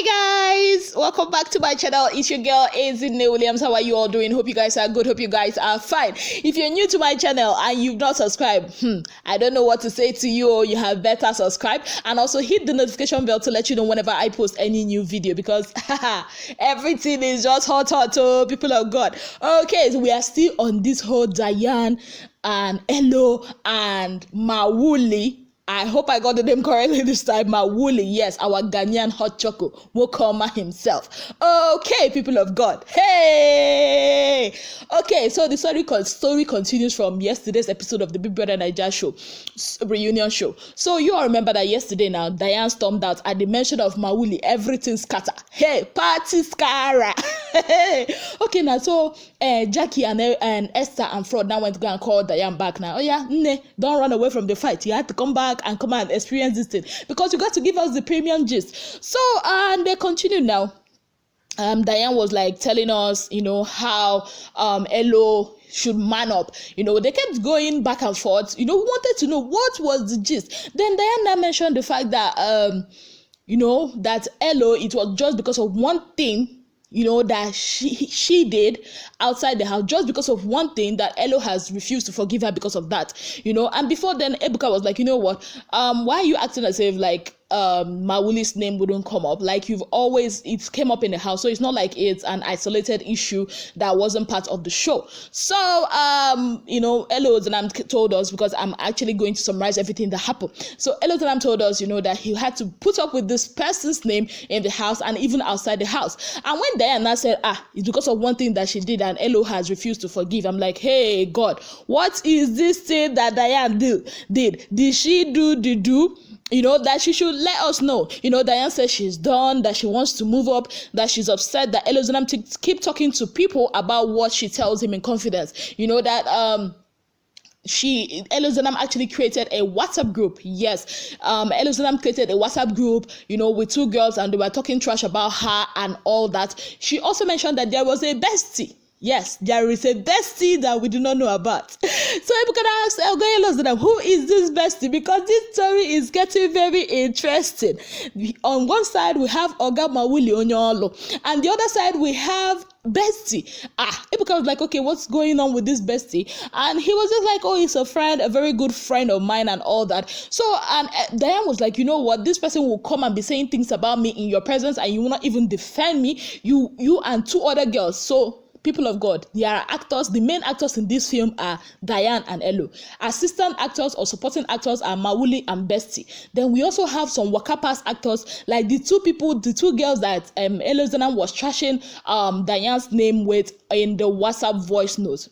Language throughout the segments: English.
Hi guys, welcome back to my channel. It's your girl Mawuli Williams. How are you all doing? Hope you guys are good. Hope you guys are fine. If you're new to my channel and you've not subscribed, I don't know what to say to you. You have better subscribe and also hit the notification bell to let you know whenever I post any new video, because everything is just hot, people of God. Okay, so we are still on this whole Diane and Elo and Mawuli. I hope I got the name correctly this time. Mawuli, yes, our Ghanaian hot choco, Wokoma himself. Okay, people of God. Hey! Okay, so the story continues from yesterday's episode of the Big Brother Naija show, reunion show. So you all remember that yesterday now, Diane stormed out at the mention of Mawuli, everything scatter. Hey, party scara. Okay, now so Jackie and Esther and Fraud now went to go and call Diane back now. Oh yeah, don't run away from the fight. You had to come back and come and experience this thing because you got to give us the premium gist. So and they continue now. Diane was like telling us, how Elo should man up. They kept going back and forth. We wanted to know what was the gist. Then Diane now mentioned the fact that that Elo, it was just because of one thing that she did outside the house, just because of one thing that Elo has refused to forgive her because of that, and before then Ebuka was like, why are you acting as if like Mawuli's name wouldn't come up? Like it came up in the house, so it's not like it's an isolated issue that wasn't part of the show. So Elozonam told us, because I'm actually going to summarize everything that happened. So Elozonam told us that he had to put up with this person's name in the house and even outside the house. And when Diana said it's because of one thing that she did and Elo has refused to forgive, I'm like, hey God, what is this thing that Diane did she do that she should let us know. Diane says she's done, that she wants to move up, that she's upset that Elozonam keep talking to people about what she tells him in confidence. That Elozonam actually created a WhatsApp group. Yes, Elozonam created a WhatsApp group, with two girls, and they were talking trash about her and all that. She also mentioned that there was a bestie. Yes, there is a bestie that we do not know about. So I'm going to ask Elozonam, who is this bestie? Because this story is getting very interesting. On one side, we have Oga Mawuli Onyolo, and the other side, we have bestie. Ebuka was like, okay, what's going on with this bestie? And he was just like, oh, he's a friend, a very good friend of mine and all that. So, and Diane was like, you know what, this person will come and be saying things about me in your presence and you will not even defend me, you and two other girls. So, people of God, there are actors. The main actors in this film are Diane and Elo. Assistant actors or supporting actors are Mawuli and Bestie. Then we also have some wakapass actors, like the two girls that Elozonam was trashing Diane's name with in the WhatsApp voice notes.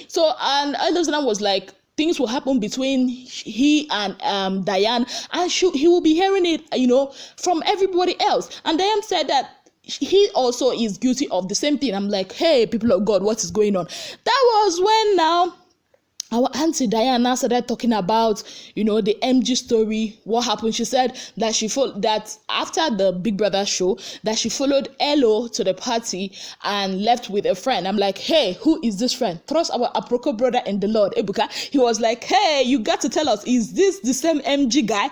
So, and Elozonam was like, things will happen between he and Diane, and he will be hearing it, from everybody else. And Diane said that he also is guilty of the same thing. I'm like, hey, people of God, what is going on? That was when now our auntie Diana started talking about, the MG story. What happened? She said that that after the Big Brother show, that she followed Elo to the party and left with a friend. I'm like, hey, who is this friend? Trust our aproko brother in the Lord, Ebuka. He was like, hey, you got to tell us, is this the same MG guy?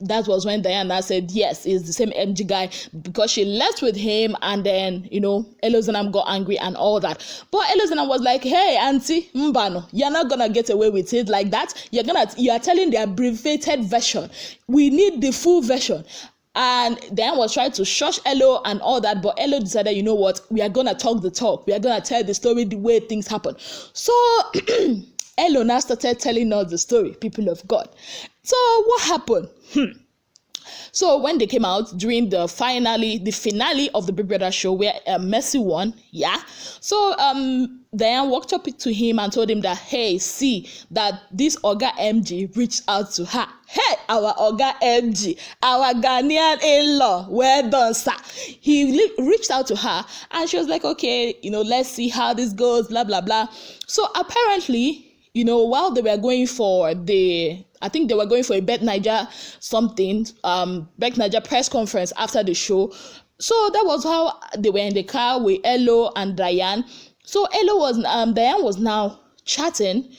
That was when Diana said, yes, it's the same MG guy, because she left with him, and then, Elozonam got angry and all that. But Elozonam was like, hey, auntie, mbano, you're not gonna get away with it like that. You are telling the abbreviated version. We need the full version. And Diane was trying to shush Elo and all that, but Elo decided, you know what, we are gonna talk the talk. We are gonna tell the story the way things happen. So Elo now started telling us the story, people of God. So what happened? So when they came out during the finale of the Big Brother show, where Mercy won, so Diane walked up to him and told him that, hey, see that this Oga MG reached out to her. Hey, our Oga MG, our Ghanaian in-law, well done, sir. He reached out to her, and she was like, okay, let's see how this goes, blah blah blah. So apparently, while they were going for I think they were going for a Bet Naija Bet Naija press conference after the show. So that was how they were in the car with Elo and Diane. So Diane was now chatting,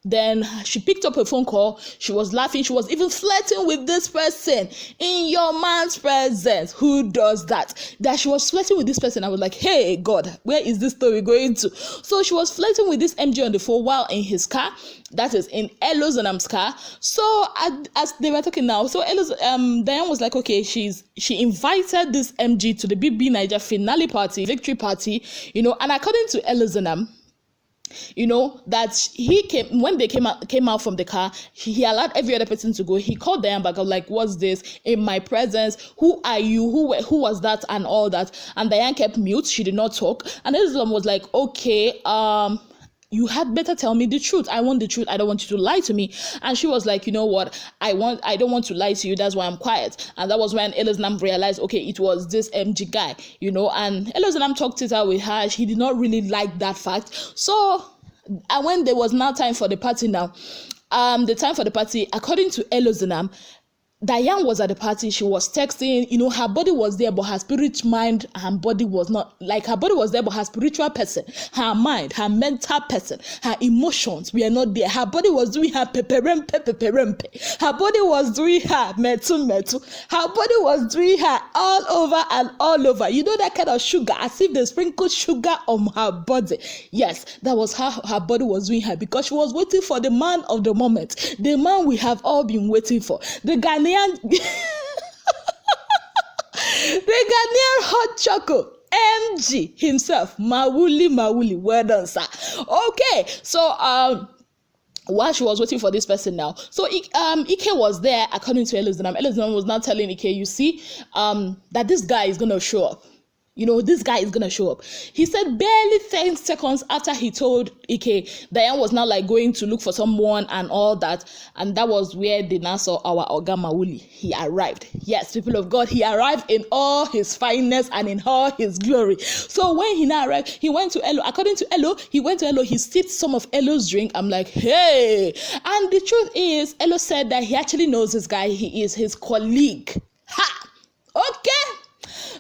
Then she picked up a phone call. She was laughing. She was even flirting with this person in your man's presence. Who does that? That she was flirting with this person. I was like, hey, God, where is this story going to? So she was flirting with this MG on the phone while in his car. That is in elozonam's car. So as they were talking now, so Diane was like, okay, she invited this MG to the BB Niger finale party, victory party, and according to elozonam, that he came when they came out from the car. He allowed every other person to go. He called Diane back. I was like, what's this in my presence? Who are you? Who was that? And all that. And Diane kept mute. She did not talk. And Islam was like, okay, you had better tell me the truth. I want the truth. I don't want you to lie to me. And she was like, you know what? I don't want to lie to you. That's why I'm quiet. And that was when elozonam realized, okay, it was this MG guy, and elozonam talked it out with her. He did not really like that fact. So, and when there was now time for the party the time for the party, according to elozonam, Diane was at the party. She was texting, her body was there, but her spirit, mind, and body was not. Like, her body was there, but her spiritual person, her mind, her mental person, her emotions were not there. Her body was doing her peperempe. Her body was doing her metu. Her body was doing her all over and all over. That kind of sugar, as if they sprinkled sugar on her body. Yes, that was how her body was doing her, because she was waiting for the man of the moment, the man we have all been waiting for, the Ghanaian the Ghanaian hot chocolate MG himself, Mawuli. Well done, sir. Okay, so while she was waiting for this person now, so Ike was there. According to elozonam was now telling Ike, you see, that this guy is gonna show up. This guy is going to show up. He said barely 10 seconds after he told Ike, Diane was now like going to look for someone and all that. And that was where they now saw our Oga Mawuli. He arrived. Yes, people of God, he arrived in all his fineness and in all his glory. So when he now arrived, he went to Elo. According to Elo, he sipped some of Elo's drink. I'm like, hey. And the truth is, Elo said that he actually knows this guy. He is his colleague. Ha! Okay.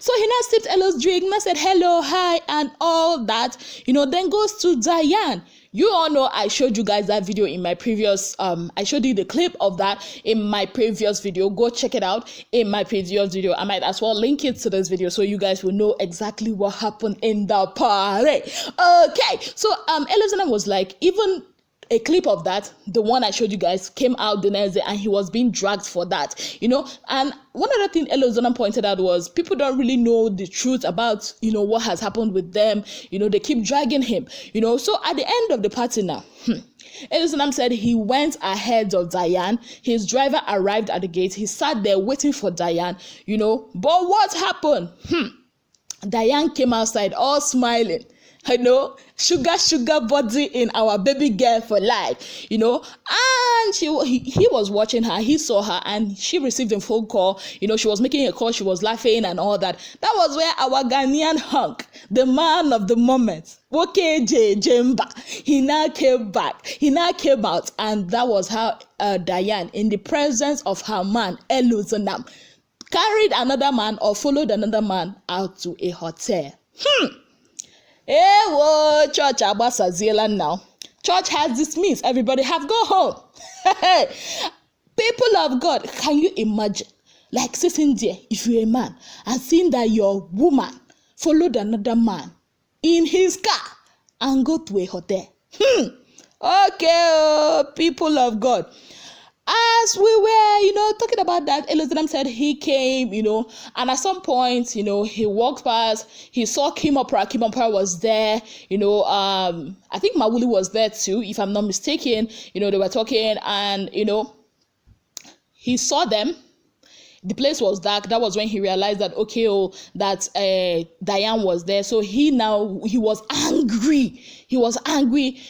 So he now sipped Elo's drink, and said hello, hi, and all that, then goes to Diane. You all know I showed you guys that video in my previous, I showed you the clip of that in my previous video. Go check it out in my previous video. I might as well link it to this video so you guys will know exactly what happened in the party. Okay, so elozonam was like, even a clip of that, the one I showed you guys, came out the next day, and he was being dragged for that, And one other thing elozonam pointed out was people don't really know the truth about, what has happened with them. They keep dragging him, So at the end of the party now, elozonam said he went ahead of Diane. His driver arrived at the gate. He sat there waiting for Diane, But what happened? Diane came outside all smiling. Sugar body in our baby girl for life, and he was watching her. He saw her, and she received a phone call. She was making a call. She was laughing and all that. That was where our Ghanaian hunk, the man of the moment, Jemba, he now came back. He now came out, and that was how Diane, in the presence of her man elozonam, carried another man or followed another man out to a hotel. Church Abasaziela now. Church has dismissed. Everybody have gone home. People of God, can you imagine? Like sitting there, if you're a man, and seeing that your woman followed another man in his car and go to a hotel. Okay, people of God. As we were, talking about that, elozonam said he came, and at some point, he walked past, he saw Kimopra. Kimopra was there, I think Mawuli was there too, if I'm not mistaken. They were talking, and, he saw them. The place was dark. That was when he realized that, that Diane was there. So he was angry.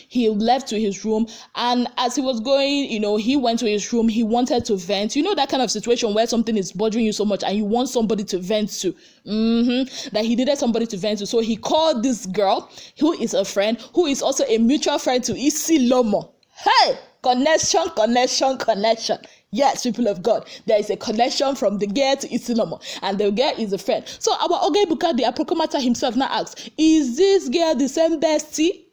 He left to his room. And as he was going, he went to his room. He wanted to vent. That kind of situation where something is bothering you so much and you want somebody to vent to. That he needed somebody to vent to. So he called this girl, who is a friend, who is also a mutual friend to Isi Lomo. Hey! Connection. Yes, people of God, there is a connection from the girl to Isilomo, and the girl is a friend. So our Oga Ibuka, the Aprokomata himself, now asks, is this girl the same bestie?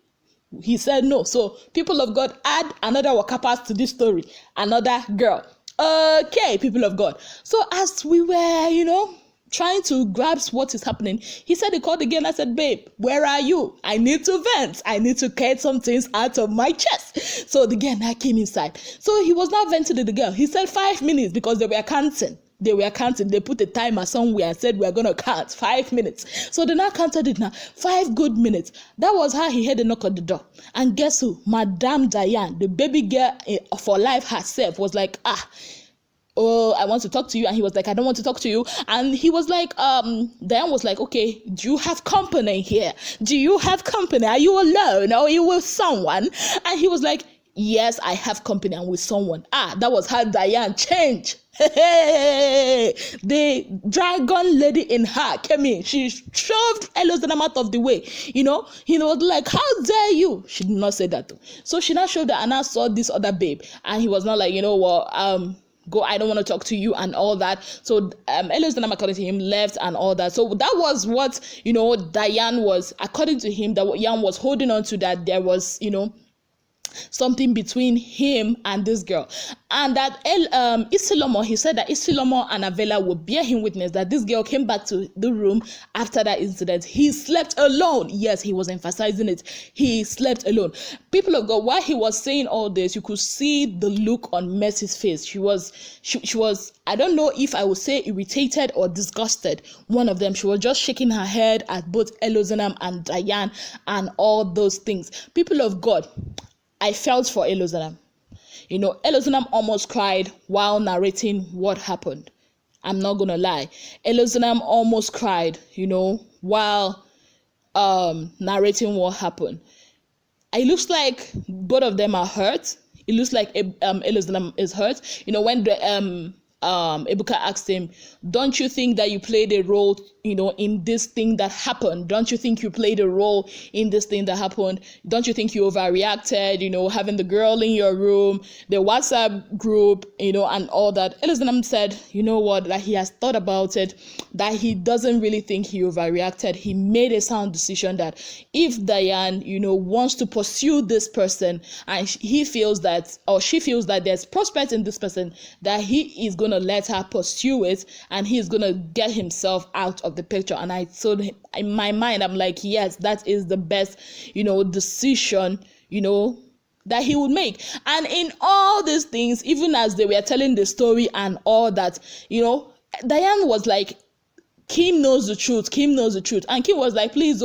He said no. So people of God, add another waka pass to this story, another girl. Okay, people of God. So as we were, trying to grasp what is happening, he said he called again. I said, babe, where are you? I need to vent. I need to get some things out of my chest. So the girl now came inside. So he was not venting to the girl. He said 5 minutes because they were counting. They put a timer somewhere and said, we're going to count 5 minutes. So they now counted it now. 5 good minutes. That was how he heard a knock on the door. And guess who? Madame Diane, the baby girl for life herself, was like, oh, I want to talk to you. And he was like, I don't want to talk to you. And he was like, Diane was like, okay, do you have company here? Do you have company? Are you alone? Or are you with someone? And he was like, yes, I have company. I'm with someone. That was how Diane changed. The dragon lady in her came in. She shoved elozonam out of the way. He was like, how dare you? She did not say that though. So she now shoved her and I saw this other babe. And he was not like, go, I don't want to talk to you and all that. So elozonam, according to him, left and all that. So that was what, Diane was, according to him, that Diane was holding on to, that there was, something between him and this girl. And that Isilomo, he said that Isilomo and Avela would bear him witness that this girl came back to the room after that incident. He slept alone. Yes, he was emphasizing it. He slept alone. People of God, while he was saying all this, you could see the look on Mercy's face. She was, I don't know if I would say irritated or disgusted. One of them, she was just shaking her head at both elozonam and Diane and all those things. People of God, I felt for elozonam. Elozonam almost cried while narrating what happened. I'm not going to lie. Elozonam almost cried, while narrating what happened. It looks like both of them are hurt. It looks like elozonam is hurt. When the Ebuka asked him, don't you think that you played a role, in this thing that happened? Don't you think you played a role in this thing that happened? Don't you think you overreacted, having the girl in your room, the WhatsApp group, and all that? elozonam said, that he has thought about it, that he doesn't really think he overreacted. He made a sound decision that if Diane, wants to pursue this person and he feels that, or she feels that there's prospect in this person, that he is going to let her pursue it and he's going to get himself out of the picture. And I told him, in my mind, I'm like, yes, that is the best, decision, that he would make. And in all these things, even as they were telling the story and all that, Diane was like, Kim knows the truth. And Kim was like, please,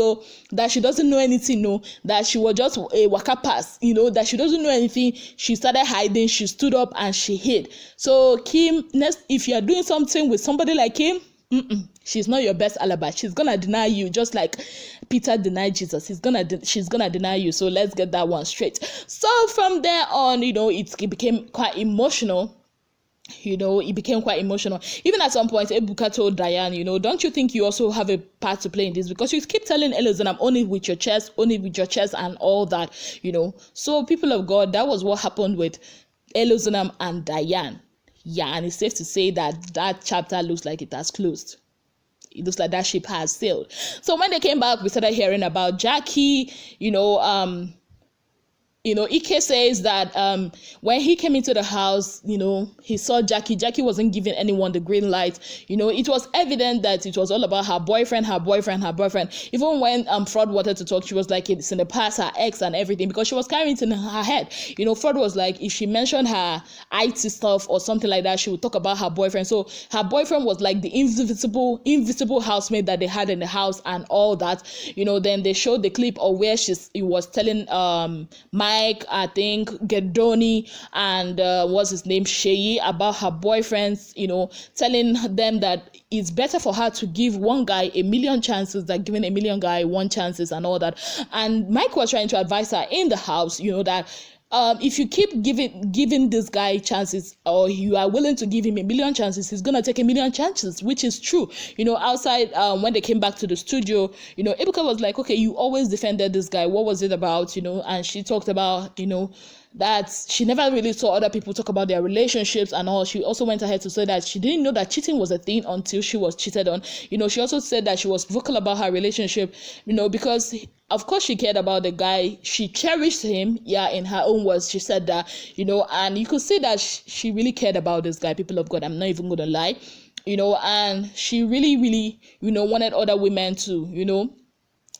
that she doesn't know anything, that she was just a waka pass, that she doesn't know anything. She started hiding, she stood up and she hid. So Kim, next, if you are doing something with somebody like Kim, she's not your best alibi. She's gonna deny you, just like Peter denied Jesus. She's gonna deny you. So let's get that one straight. So from there on, it became quite emotional. It became quite emotional. Even at some point, Ebuka told Diane, don't you think you also have a part to play in this? Because you keep telling elozonam only with your chest and all that, So people of God, that was what happened with elozonam and Diane. Yeah, and it's safe to say that chapter looks like it has closed. It looks like that ship has sailed. So when they came back, we started hearing about Jackie, Ike says that when he came into the house, he saw Jackie. Jackie wasn't giving anyone the green light. It was evident that it was all about her boyfriend. Even when Fraud wanted to talk, she was like, it's in the past, her ex and everything, because she was carrying it in her head. Fraud was like, if she mentioned her IT stuff or something like that, she would talk about her boyfriend. So her boyfriend was like the invisible housemate that they had in the house and all that. Then they showed the clip of where he was telling Mike, I think, Gedoni, and what's his name, Sheyi, about her boyfriends, telling them that it's better for her to give one guy 1,000,000 chances than giving 1,000,000 guy one chances and all that. And Mike was trying to advise her in the house, that if you keep giving this guy chances, or you are willing to give him 1,000,000 chances, he's gonna take 1,000,000 chances, which is true. Outside when they came back to the studio, Ebuka was like, okay, you always defended this guy. What was it about? And she talked about, that she never really saw other people talk about their relationships and all. She also went ahead to say that she didn't know that cheating was a thing until she was cheated on. She also said that she was vocal about her relationship, because of course she cared about the guy. She cherished him. Yeah, in her own words, she said that, and you could see that she really cared about this guy. People of God, I'm not even going to lie, and she really, really, wanted other women to,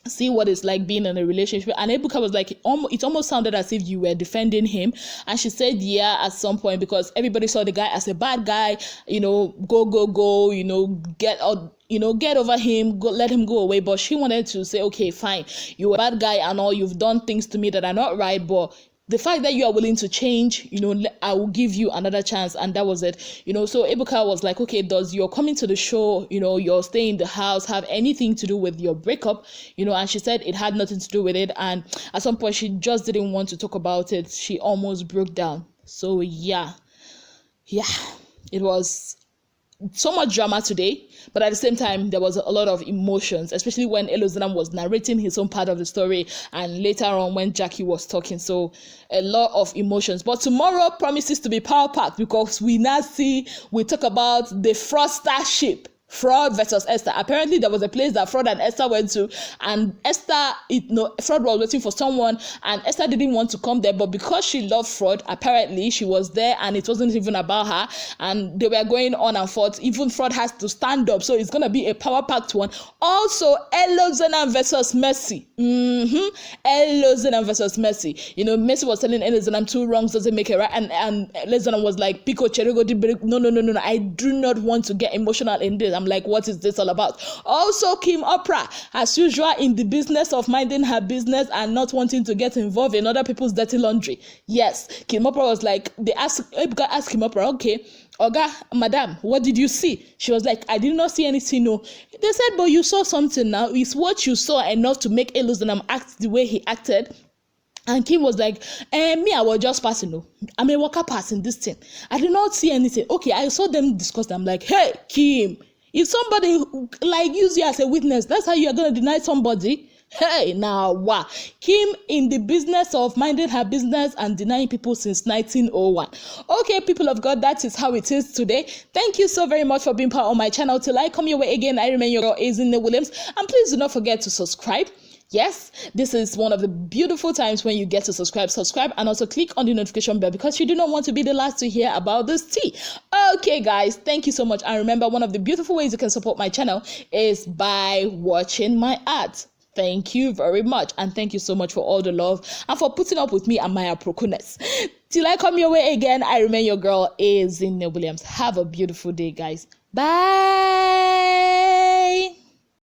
see what it's like being in a relationship. And Ebuka was like, it almost sounded as if you were defending him. And she said, yeah, at some point, because everybody saw the guy as a bad guy, go, get out, get over him, go, let him go away. But she wanted to say, okay, fine, you're a bad guy and all, you've done things to me that are not right, but the fact that you are willing to change, I will give you another chance. And that was it. So Ebuka was like, okay, does your coming to the show, your stay in the house have anything to do with your breakup? And she said it had nothing to do with it. And at some point, she just didn't want to talk about it. She almost broke down. So yeah, it was so much drama today, but at the same time there was a lot of emotions, especially when elozonam was narrating his own part of the story, and later on when Jackie was talking. So a lot of emotions. But tomorrow promises to be power packed, because we talk about the fraudster ship. Fraud versus Esther. Apparently, there was a place that Fraud and Esther went to, and Fraud was waiting for someone, and Esther didn't want to come there, but because she loved Fraud, apparently she was there, and it wasn't even about her, and they were going on and forth. Even Fraud has to stand up, so it's gonna be a power-packed one. Also, elozonam versus Mercy. Elozonam versus Mercy. Mercy was telling elozonam 2 wrongs doesn't make it right, and elozonam was like, Pico Cherego, no, I do not want to get emotional in this. I'm like, what is this all about? Also, Kim Oprah, as usual, in the business of minding her business and not wanting to get involved in other people's dirty laundry. Yes, Kim Oprah was like, Ebuka asked Kim Oprah, okay, Oga, madam, what did you see? She was like, I did not see anything, no. They said, but you saw something now. Is what you saw enough to make elozonam act the way he acted? And Kim was like, me, I was just passing, no. I'm a worker passing this thing. I did not see anything. Okay, I saw them discuss. I'm like, hey, Kim, if somebody use you as a witness, that's how you're going to deny somebody? Hey, now, wow. Kim in the business of minding her business and denying people since 1901. Okay, people of God, that is how it is today. Thank you so very much for being part of my channel. Till I come your way again, I remain your girl, Diane Williams. And please do not forget to subscribe. Yes, this is one of the beautiful times when you get to subscribe, and also click on the notification bell, because you do not want to be the last to hear about this tea. Okay, guys, thank you so much. And remember, one of the beautiful ways you can support my channel is by watching my ads. Thank you very much. And thank you so much for all the love and for putting up with me and my appropriateness. Till I come your way again, I remain your girl, Diane Williams. Have a beautiful day, guys. Bye.